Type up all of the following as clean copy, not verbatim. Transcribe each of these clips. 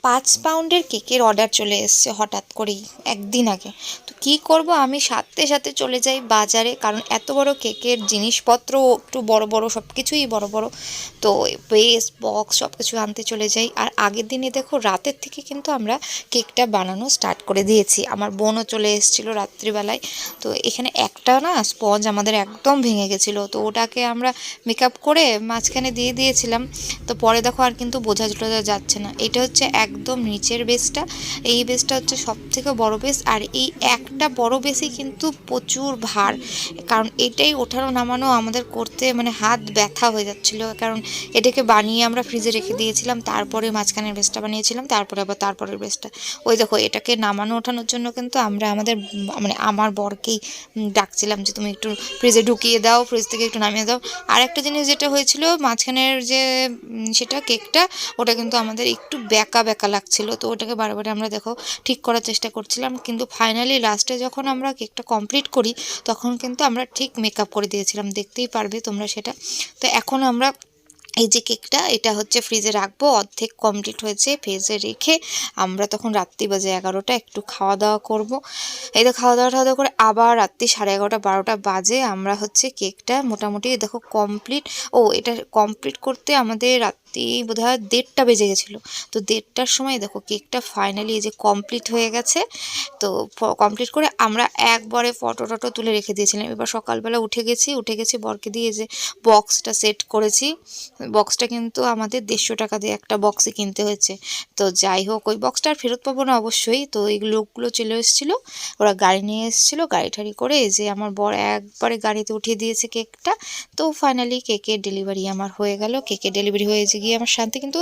5 পাউন্ডের কেকের অর্ডার চলে এসেছে হঠাৎ করেই একদিন আগে। তো কী করব, আমি সাথে সাথে চলে যাই বাজারে, কারণ এত বড় কেকের জিনিসপত্র একটু বড় বড়, সব কিছুই বড় বড়। তো বেস বক্স সব কিছু আনতে চলে যাই। আর আগের দিনে দেখো রাতের থেকে কিন্তু আমরা কেকটা বানানো স্টার্ট করে দিয়েছি। আমার বোনও চলে এসেছিলো রাত্রিবেলায়। তো এখানে একটা না স্পঞ্জ আমাদের একদম ভেঙে গেছিলো, তো ওটাকে আমরা মেকআপ করে মাঝখানে দিয়ে দিয়েছিলাম। তো পরে দেখো আর কিন্তু বোঝা যাচ্ছে না। এটা হচ্ছে একদম নিচের বেসটা, এই বেসটা হচ্ছে সব থেকে বড় বেস। আর এই একটা বড় বেসই কিন্তু প্রচুর ভার, কারণ এটাই ওঠানো নামানো আমাদের করতে মানে হাত ব্যথা হয়ে যাচ্ছিলো। কারণ এটাকে বানিয়ে আমরা ফ্রিজে রেখে দিয়েছিলাম, তারপরে মাঝখানের বেসটা বানিয়েছিলাম, তারপরে আবার তারপরের বেসটা। ওই দেখো এটাকে নামানো ওঠানোর জন্য কিন্তু আমরা আমাদের মানে আমার বরকেই ডাকছিলাম যে তুমি একটু ফ্রিজে ঢুকিয়ে দাও, ফ্রিজ থেকে একটু নামিয়ে দাও। আর একটা জিনিস যেটা হয়েছিল মাঝখানের যে সেটা কেকটা, ওটা কিন্তু আমাদের একটু বেঁকা বেঁকা লাগছিল। তো ওটাকে বারবার আমরা দেখো ঠিক করার চেষ্টা করছিলাম, কিন্তু ফাইনালি লাস্টে যখন আমরা কেকটা কমপ্লিট করি তখন কিন্তু আমরা ঠিক মেকআপ করে দিয়েছিলাম, দেখতেই পারবে তোমরা সেটা। তো এখন আমরা এই যে কেকটা এটা হচ্ছে ফ্রিজে রাখবো, অর্ধেক কমপ্লিট হয়েছে, ফ্রিজে রেখে আমরা তখন রাত্রি বাজে 11টা, একটু খাওয়া দাওয়া করব। এই তো খাওয়া দাওয়া করে আবার রাত্রি 11:30 12টা বাজে আমরা হচ্ছে কেকটা মোটামুটি দেখো কমপ্লিট। ও এটা কমপ্লিট করতে আমাদের রাত্রি বোধহয় 1:30 বেজে গেছিলো। তো 1:30টার সময় দেখো কেকটা ফাইনালি এই যে কমপ্লিট হয়ে গেছে। তো কমপ্লিট করে আমরা একবারে ফটো টটো তুলে রেখে দিয়েছিলাম। এবার সকালবেলা উঠে গেছি বরকে দিয়ে যে বক্সটা সেট করেছি। বক্সটা কিন্তু আমাদের 150 টাকা দিয়ে একটা বক্সই কিনতে হয়েছে। তো যাই হোক ওই বক্সটা আর ফেরত পাবো না অবশ্যই। তো এই লোকগুলো চলে এসেছিলো, ওরা গাড়ি নিয়ে এসেছিলো, গাড়ি ঠাড়ি করে এই যে আমার বর একবারে গাড়িতে উঠিয়ে দিয়েছে কেকটা। তো ফাইনালি কেকের ডেলিভারি আমার হয়ে গেল। কেকের ডেলিভারি হয়েছে গিয়ে আমার শান্তি। কিন্তু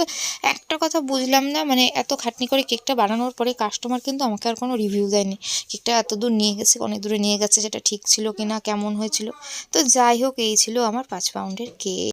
একটা কথা বুঝলাম না, মানে এত খাটনি করে কেকটা বানানোর পরে কাস্টমার কিন্তু আমাকে আর কোনো রিভিউ দেয়নি। কেকটা এত দূর নিয়ে গেছে, অনেক দূরে নিয়ে গেছে, সেটা ঠিক ছিল কিনা, কেমন হয়েছিল। তো যাই হোক এই ছিল আমার 5 পাউন্ডের কেক।